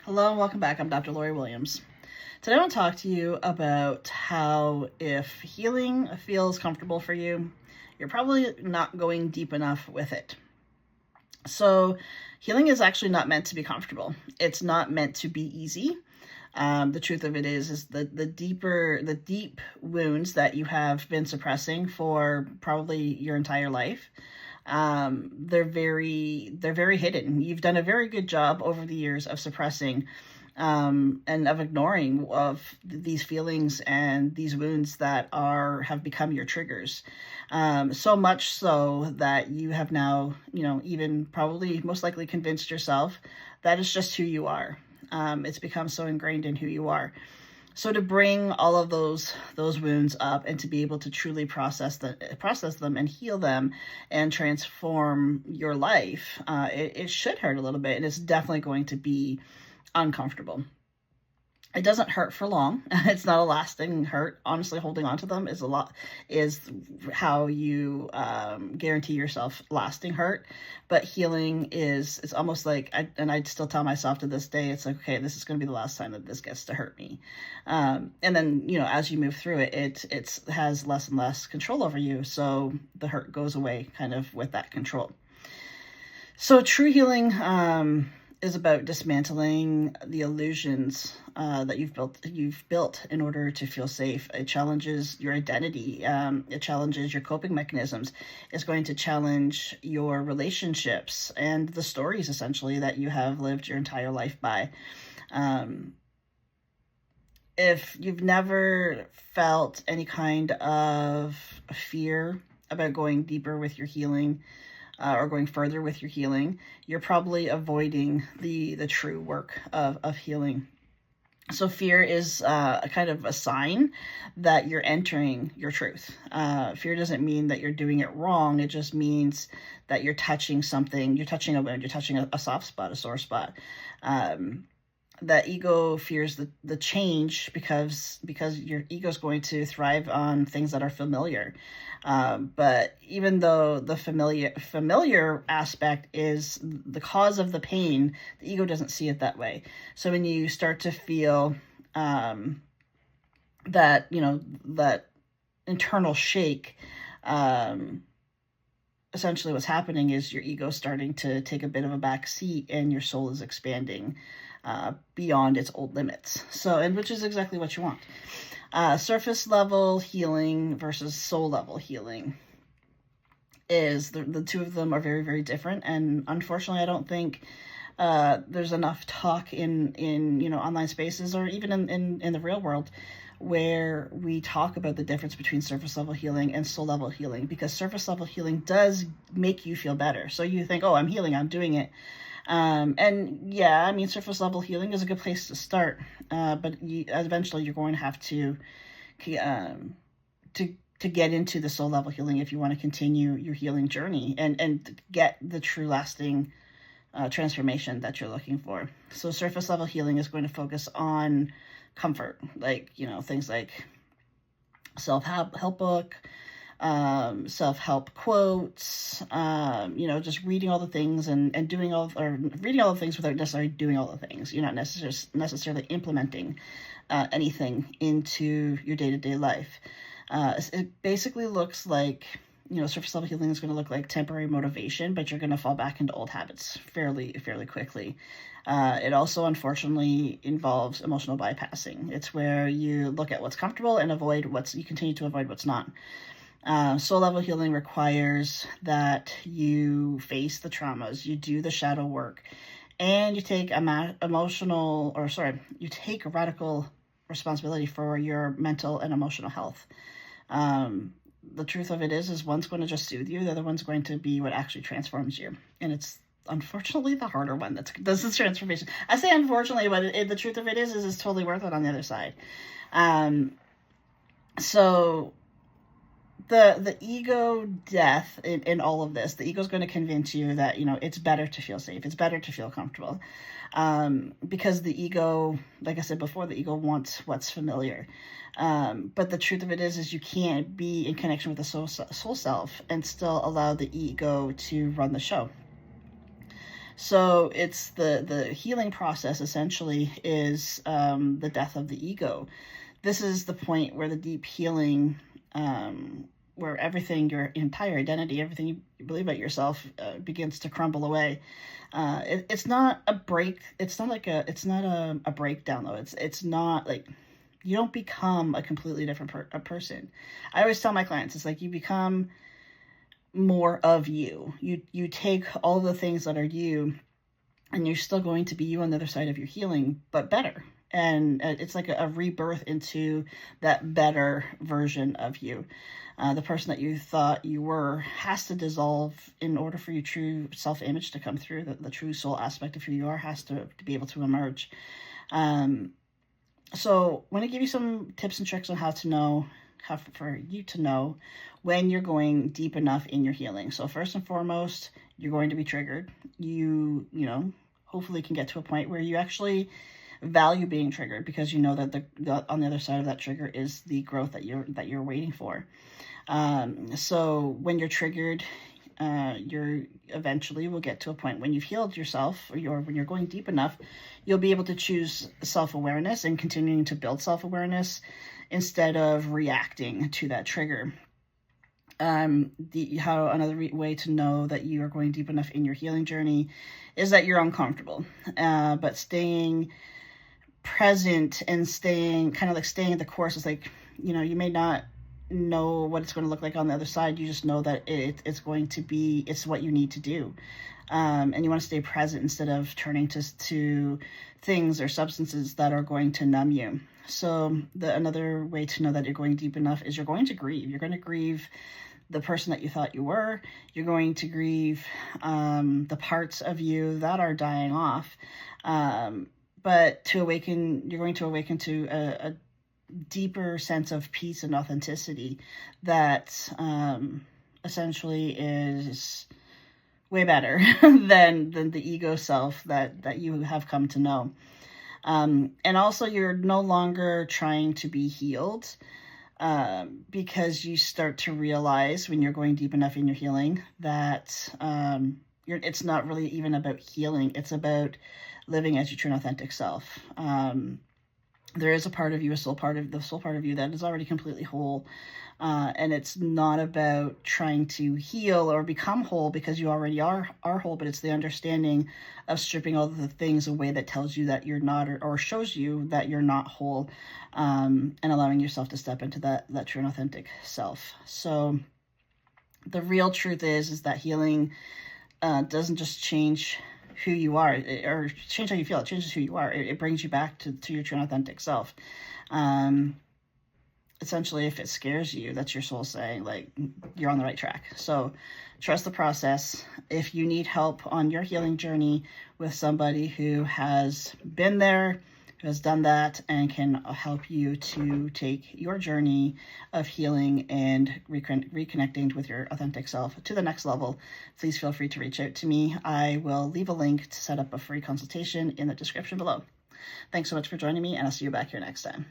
Hello and welcome back. I'm Dr. Lori Williams. Today I want to talk to you about how if healing feels comfortable for you, you're probably not going deep enough with it. So healing is actually not meant to be comfortable. It's not meant to be easy. The truth of it is the deep wounds that you have been suppressing for probably your entire life. They're very hidden. You've done a very good job over the years of suppressing and of ignoring of these feelings and these wounds that have become your triggers. So much so that you have now, even probably most likely convinced yourself that it's just who you are. It's become so ingrained in who you are. So to bring all of those wounds up and to be able to truly process them and heal them and transform your life, it should hurt a little bit, and it's definitely going to be uncomfortable. It doesn't hurt for long. It's not a lasting hurt. Honestly, holding on to them is how you guarantee yourself lasting hurt. But healing it's almost like, I'd still tell myself to this day, it's like, okay, this is going to be the last time that this gets to hurt me. And then, as you move through it has less and less control over you. So the hurt goes away kind of with that control. So true healing, is about dismantling the illusions that you've built in order to feel safe. It challenges your identity. It challenges your coping mechanisms. It's going to challenge your relationships and the stories, essentially, that you have lived your entire life by. If you've never felt any kind of fear about going deeper with your healing, or going further with your healing, you're probably avoiding the true work of healing. So fear is a kind of a sign that you're entering your truth. Fear doesn't mean that you're doing it wrong. It just means that you're touching something. You're touching a wound. You're touching a soft spot, a sore spot. That ego fears the change because your ego is going to thrive on things that are familiar. But even though the familiar aspect is the cause of the pain, the ego doesn't see it that way. So when you start to feel that internal shake, essentially what's happening is your ego starting to take a bit of a back seat and your soul is expanding beyond its old limits. And which is exactly what you want. Surface level healing versus soul level healing is the two of them are very, very different. And unfortunately, I don't think there's enough talk in online spaces or even in the real world where we talk about the difference between surface level healing and soul level healing, because surface level healing does make you feel better. So you think, oh, I'm healing, I'm doing it. And yeah, I mean, surface level healing is a good place to start. But eventually you're going to have to get into the soul level healing if you want to continue your healing journey and get the true lasting transformation that you're looking for. So surface level healing is going to focus on comfort, like, things like self-help book, self-help quotes, just reading all the things and reading all the things without necessarily doing all the things. You're not necessarily implementing anything into your day-to-day life. It basically looks like, surface level healing is going to look like temporary motivation, but you're going to fall back into old habits fairly quickly. It also, unfortunately, involves emotional bypassing. It's where you look at what's comfortable and you continue to avoid what's not. Soul level healing requires that you face the traumas, you do the shadow work, and you take you take radical responsibility for your mental and emotional health. The truth of it is one's going to just soothe you, the other one's going to be what actually transforms you. And it's unfortunately the harder one that does this transformation. I say unfortunately, but the truth of it is it's totally worth it on the other side. So the ego death in all of this, the ego is going to convince you that, it's better to feel safe. It's better to feel comfortable. Because the ego, like I said before, the ego wants what's familiar. But the truth of it is you can't be in connection with the soul self and still allow the ego to run the show. So it's the healing process essentially is the death of the ego. This is the point where the deep healing, where everything, your entire identity, everything you believe about yourself, begins to crumble away. It's not a break. It's not like it's not a breakdown though. It's not like you don't become a completely different person. I always tell my clients, it's like you become more of you. You take all the things that are you, and you're still going to be you on the other side of your healing, but better. And it's like a rebirth into that better version of you. The person that you thought you were has to dissolve in order for your true self-image to come through. The true soul aspect of who you are has to be able to emerge. So I want to give you some tips and tricks on how to know, how for you to know when you're going deep enough in your healing. So first and foremost, you're going to be triggered. You know, hopefully can get to a point where you actually value being triggered, because you know that the on the other side of that trigger is the growth that you're waiting for. So when you're triggered, you're eventually will get to a point when you've healed yourself, or when you're going deep enough, you'll be able to choose self-awareness and continuing to build self-awareness instead of reacting to that trigger. Another way to know that you are going deep enough in your healing journey is that you're uncomfortable, but staying present and staying the course is like, you may not know what it's going to look like on the other side. You just know that it's going to be, it's what you need to do. And you want to stay present instead of turning to things or substances that are going to numb you. So another way to know that you're going deep enough is you're going to grieve. You're going to grieve the person that you thought you were. You're going to grieve the parts of you that are dying off. But to awaken, you're going to awaken to a deeper sense of peace and authenticity that essentially is way better than the ego self that you have come to know. And also, you're no longer trying to be healed, because you start to realize when you're going deep enough in your healing that it's not really even about healing. It's about living as your true and authentic self. There is a part of you, the soul part of you that is already completely whole. And it's not about trying to heal or become whole, because you already are whole, but it's the understanding of stripping all the things away that tells you that you're not, or shows you that you're not whole, and allowing yourself to step into that true and authentic self. So the real truth is that healing doesn't just change who you are, or change how you feel. It changes who you are. It brings you back to your true and authentic self. Essentially, if it scares you, that's your soul saying, like, you're on the right track. So trust the process. If you need help on your healing journey with somebody who has been there, who has done that, and can help you to take your journey of healing and reconnecting with your authentic self to the next level, please feel free to reach out to me. I will leave a link to set up a free consultation in the description below. Thanks so much for joining me, and I'll see you back here next time.